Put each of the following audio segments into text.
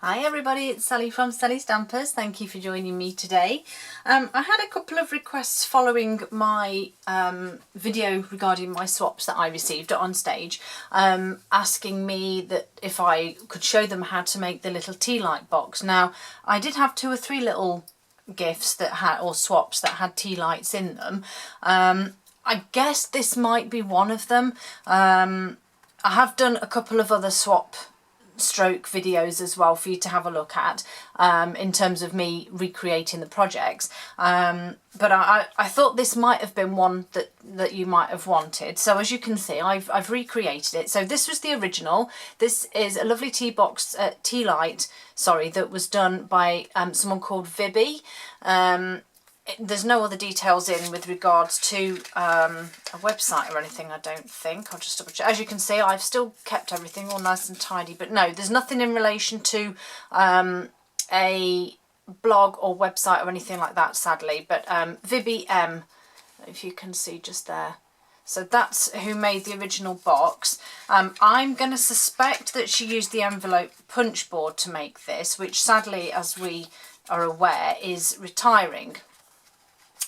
Hi everybody, it's Sally from Sally Stampers. Thank you for joining me today. I had a couple of requests following my video regarding my swaps that I received on stage, asking me that if I could show them how to make the little tea light box. Now, I did have 2 or 3 little gifts that had, or swaps that had tea lights in them. I guess this might be one of them. I have done a couple of other swap stroke videos as well for you to have a look at in terms of me recreating the projects, but I thought this might have been one that you might have wanted. So as you can see, I've recreated it. So this was the original. This is a lovely tea light, sorry, that was done by someone called Vibby. There's no other details in with regards to a website or anything, I don't think. I'll just double check. As you can see, I've still kept everything all nice and tidy, but no, there's nothing in relation to a blog or website or anything like that, sadly. But Vibby M, if you can see just there. So that's who made the original box. I'm going to suspect that she used the envelope punch board to make this, which sadly, as we are aware, is retiring.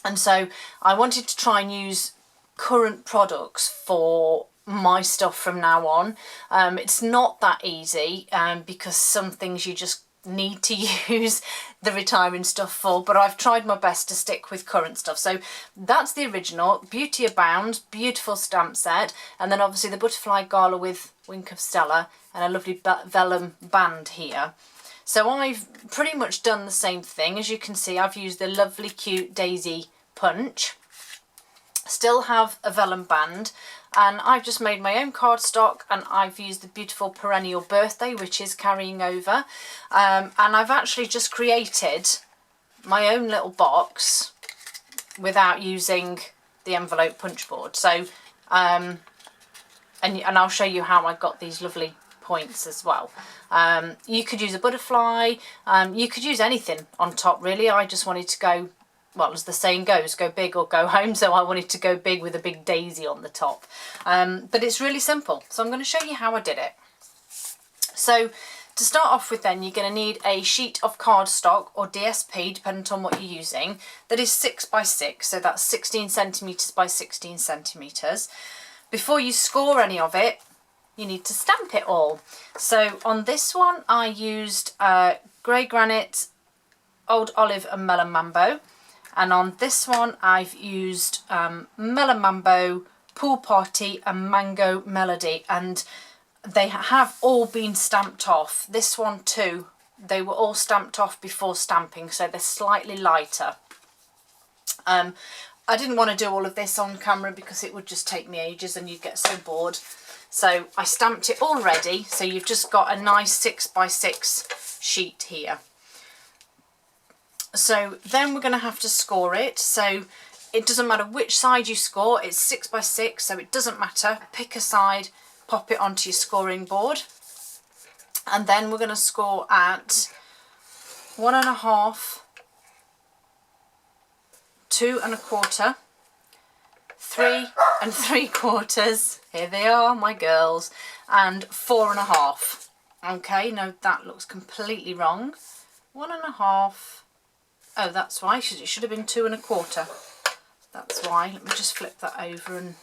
And so I wanted to try and use current products for my stuff from now on. It's not that easy because some things you just need to use the retiring stuff for, but I've tried my best to stick with current stuff. So that's the original, Beauty Abound, beautiful stamp set, and then obviously the butterfly gala with Wink of Stella and a lovely vellum band here. So I've pretty much done the same thing. As you can see, I've used the lovely cute daisy punch, still have a vellum band, and I've just made my own cardstock, and I've used the beautiful perennial birthday, which is carrying over, and I've actually just created my own little box without using the envelope punch board. So and I'll show you how I got these lovely points as well. You could use a butterfly, you could use anything on top really. I just wanted to go, well, as the saying goes, go big or go home, so I wanted to go big with a big daisy on the top. But it's really simple, so I'm going to show you how I did it. So to start off with then, you're going to need a sheet of cardstock or DSP, depending on what you're using, that is 6 by 6, so that's 16 centimetres by 16 centimetres. Before you score any of it, you need to stamp it all. So on this one I used grey granite, old olive and melon mambo, and on this one I've used melon mambo, pool party and mango melody, and they have all been stamped off. This one too, they were all stamped off before stamping, so they're slightly lighter. I didn't want to do all of this on camera because it would just take me ages and you'd get so bored. So I stamped it already, so you've just got a nice 6 by 6 sheet here. So then we're going to have to score it. So it doesn't matter which side you score, it's 6 by 6, so it doesn't matter. Pick a side, pop it onto your scoring board. And then we're going to score at 1.5, 2 1/4, 3 3/4, here they are, my girls, and 4 1/2. Okay, no, that looks completely wrong. 1.5, oh, that's why, it should have been 2 1/4. That's why. Let me just flip that over and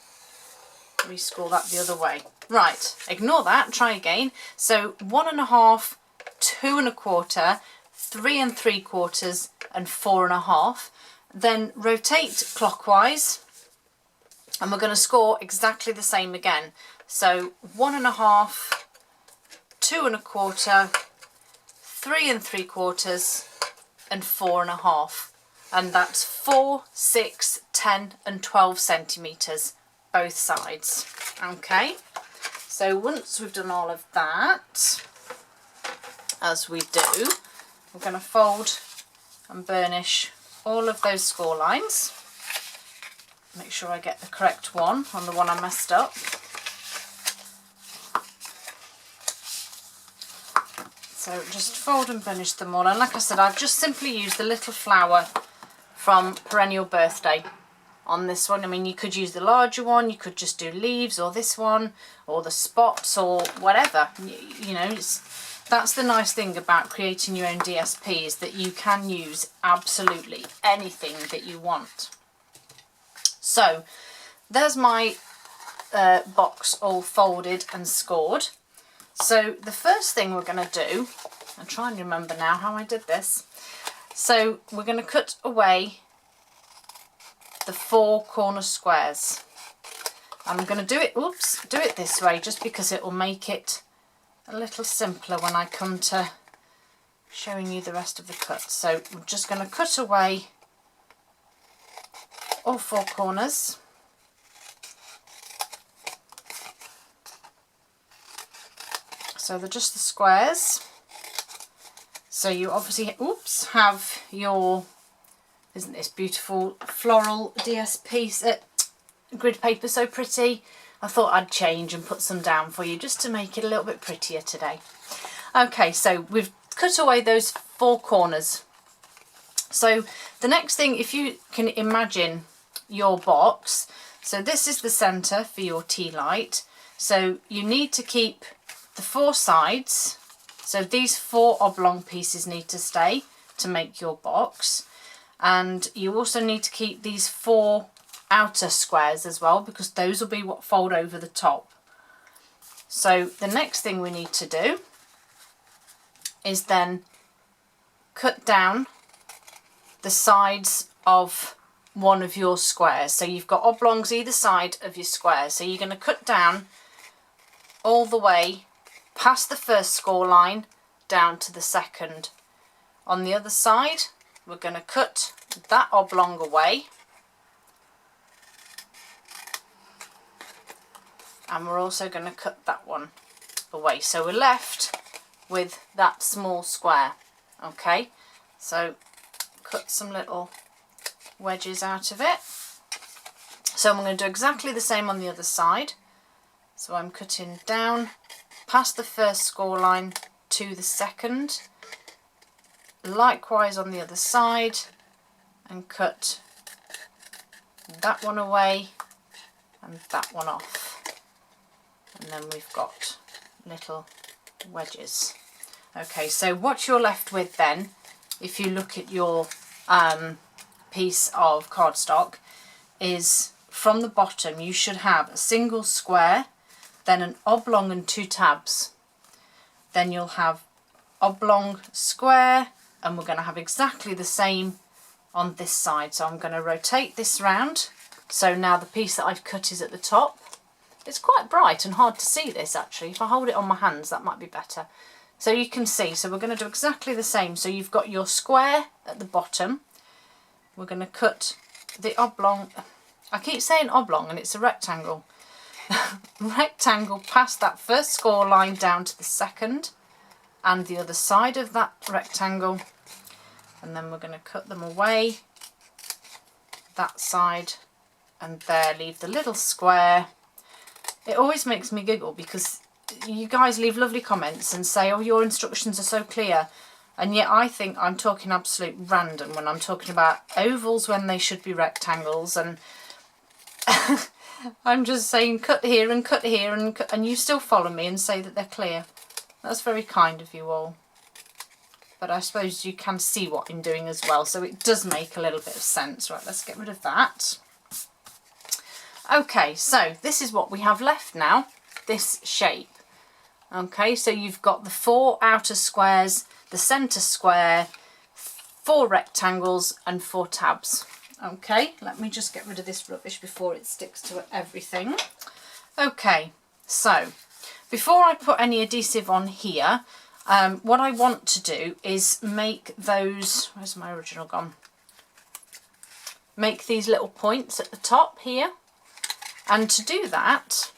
rescore that the other way. Right, ignore that, try again. So 1.5, 2 1/4, 3 3/4, and 4 1/2. Then rotate clockwise, and we're going to score exactly the same again. So 1.5, 2 1/4, 3 3/4, and 4 1/2. And that's 4, 6, 10 and 12 centimetres both sides. Okay, so once we've done all of that, as we do, we're going to fold and burnish all of those score lines. Make sure I get the correct one on the one I messed up. So just fold and burnish them all, and like I said, I've just simply used the little flower from Perennial Birthday on this one. I mean, you could use the larger one, you could just do leaves, or this one, or the spots, or whatever. You know, That's the nice thing about creating your own DSP, is that you can use absolutely anything that you want. So there's my box all folded and scored. So the first thing we're going to do, I'm trying to remember now how I did this. So we're going to cut away the 4 corner squares. I'm going to do it this way just because it will make it a little simpler when I come to showing you the rest of the cut. So we're just going to cut away all 4 corners. So they're just the squares. So you obviously have your, isn't this beautiful floral DSP grid paper so pretty? I thought I'd change and put some down for you just to make it a little bit prettier today. Okay, so we've cut away those 4 corners. So the next thing, if you can imagine your box, so this is the centre for your tea light. So you need to keep the 4 sides, so these 4 oblong pieces need to stay to make your box, and you also need to keep these 4 outer squares as well, because those will be what fold over the top. So the next thing we need to do is then cut down the sides of one of your squares. So you've got oblongs either side of your square, so you're going to cut down all the way past the first score line down to the second. On the other side, we're going to cut that oblong away, and we're also going to cut that one away, so we're left with that small square. Okay, so cut some little wedges out of it. So I'm going to do exactly the same on the other side. So I'm cutting down past the first score line to the second, likewise on the other side, and cut that one away and that one off, and then we've got little wedges. Okay, so what you're left with then, if you look at your piece of cardstock, is from the bottom you should have a single square, then an oblong and 2 tabs. Then you'll have oblong, square, and we're going to have exactly the same on this side. So I'm going to rotate this round. So now the piece that I've cut is at the top. It's quite bright and hard to see this actually. If I hold it on my hands, that might be better. So you can see, so we're going to do exactly the same. So you've got your square at the bottom. We're going to cut the oblong. I keep saying oblong and it's a rectangle. Rectangle past that first score line down to the second, and the other side of that rectangle, and then we're going to cut them away that side and there, leave the little square. It always makes me giggle because you guys leave lovely comments and say, oh, your instructions are so clear, and yet I think I'm talking absolute random when I'm talking about ovals when they should be rectangles, and I'm just saying cut here and cut here, and you still follow me and say that they're clear. That's very kind of you all. But I suppose you can see what I'm doing as well, so it does make a little bit of sense. Right, let's get rid of that. Okay, so this is what we have left now, this shape. Okay, so you've got the 4 outer squares, the centre square, 4 rectangles and 4 tabs. Okay, let me just get rid of this rubbish before it sticks to everything. Okay, so before I put any adhesive on here, what I want to do is make those, where's my original gone? Make these little points at the top here. And to do that,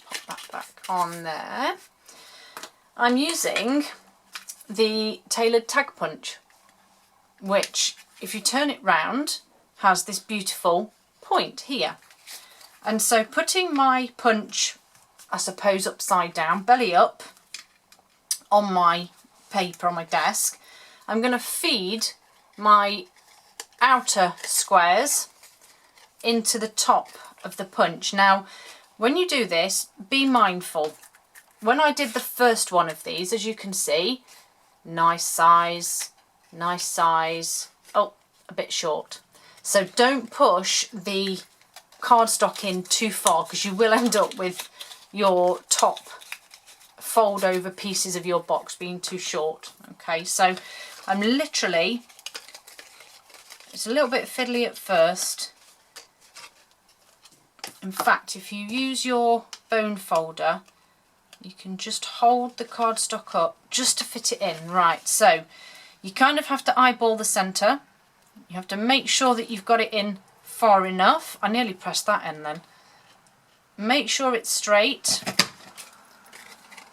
pop that back on there, I'm using the tailored tag punch, which if you turn it round has this beautiful point here. And so putting my punch, I suppose, upside down, belly up, on my paper on my desk, I'm going to feed my outer squares into the top of the punch. Now when you do this, be mindful, when I did the first one of these, as you can see, nice size, oh, a bit short. So don't push the cardstock in too far, because you will end up with your top fold over pieces of your box being too short. Okay, so I'm literally, it's a little bit fiddly at first. In fact, if you use your bone folder, you can just hold the cardstock up just to fit it in. Right, so you kind of have to eyeball the centre. You have to make sure that you've got it in far enough. I nearly pressed that in then. Make sure it's straight.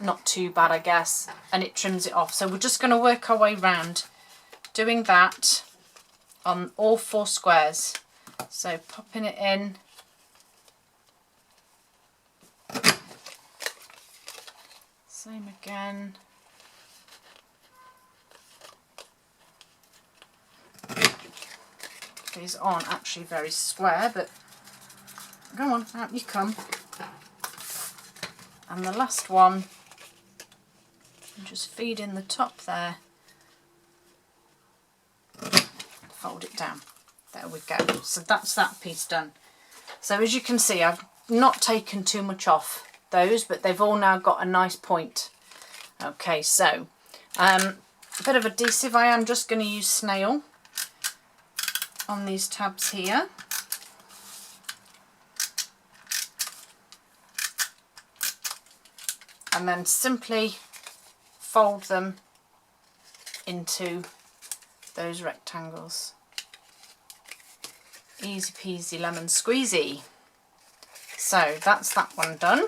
Not too bad, I guess, and it trims it off. So we're just going to work our way round doing that on all 4 squares. So popping it in, same again. These aren't actually very square, but go on, out you come. And the last one, just feed in the top there, fold it down. There we go. So that's that piece done. So as you can see, I've not taken too much off those, but they've all now got a nice point. Okay, so a bit of adhesive. I am just going to use snail on these tabs here. And then simply fold them into those rectangles. Easy peasy lemon squeezy. So that's that one done.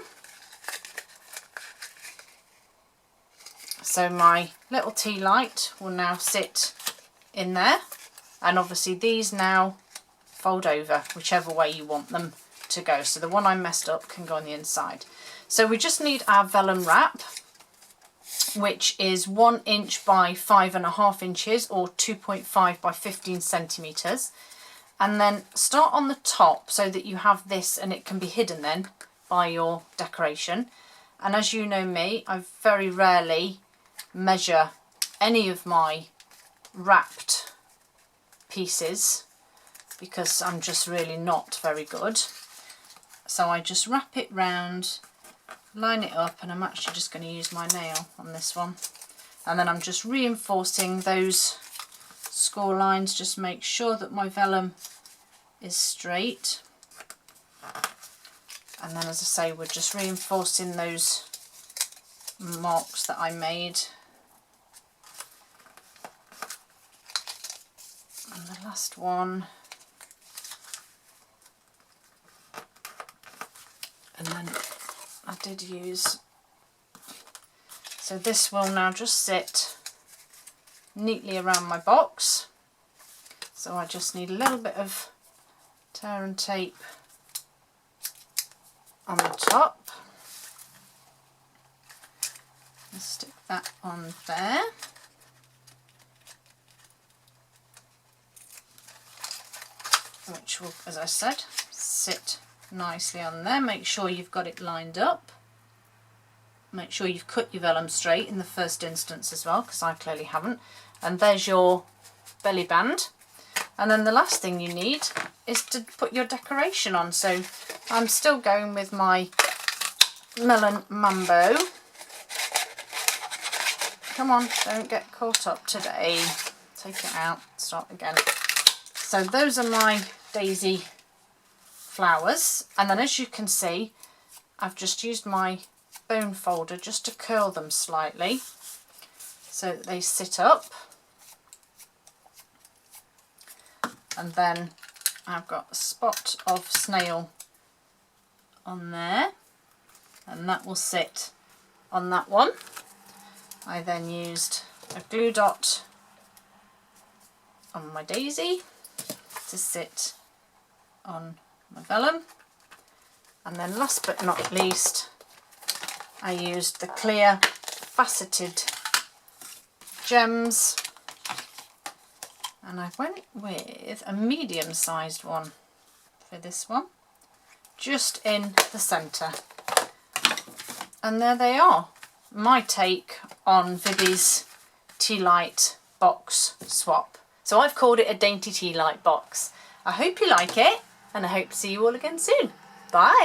So my little tea light will now sit in there, and obviously these now fold over whichever way you want them to go. So the one I messed up can go on the inside. So we just need our vellum wrap, which is 1 inch by 5.5 inches or 2.5 by 15 centimetres. And then start on the top so that you have this and it can be hidden then by your decoration. And as you know me, I very rarely measure any of my wrapped pieces because I'm just really not very good. So I just wrap it round, line it up, and I'm actually just going to use my nail on this one. And then I'm just reinforcing those score lines, just make sure that my vellum is straight. And then, as I say, we're just reinforcing those marks that I made. And the last one. And then I did use, so this will now just sit neatly around my box. So I just need a little bit of tear and tape on the top. Let's stick that on there. Which will, as I said, sit nicely on there. Make sure you've got it lined up. Make sure you've cut your vellum straight in the first instance as well, because I clearly haven't. And there's your belly band. And then the last thing you need is to put your decoration on. So I'm still going with my Melon Mambo. Come on, don't get caught up today. Take it out, start again. So those are my daisy flowers. And then as you can see, I've just used my bone folder just to curl them slightly so that they sit up. And then I've got a spot of snail on there, and that will sit on that one. I then used a glue dot on my daisy to sit on my vellum. And then last but not least, I used the clear faceted gems, and I went with a medium-sized one for this one, just in the centre. And there they are, my take on Vibi's Tealight Box swap. So I've called it a Dainty Tealight Box. I hope you like it, and I hope to see you all again soon. Bye!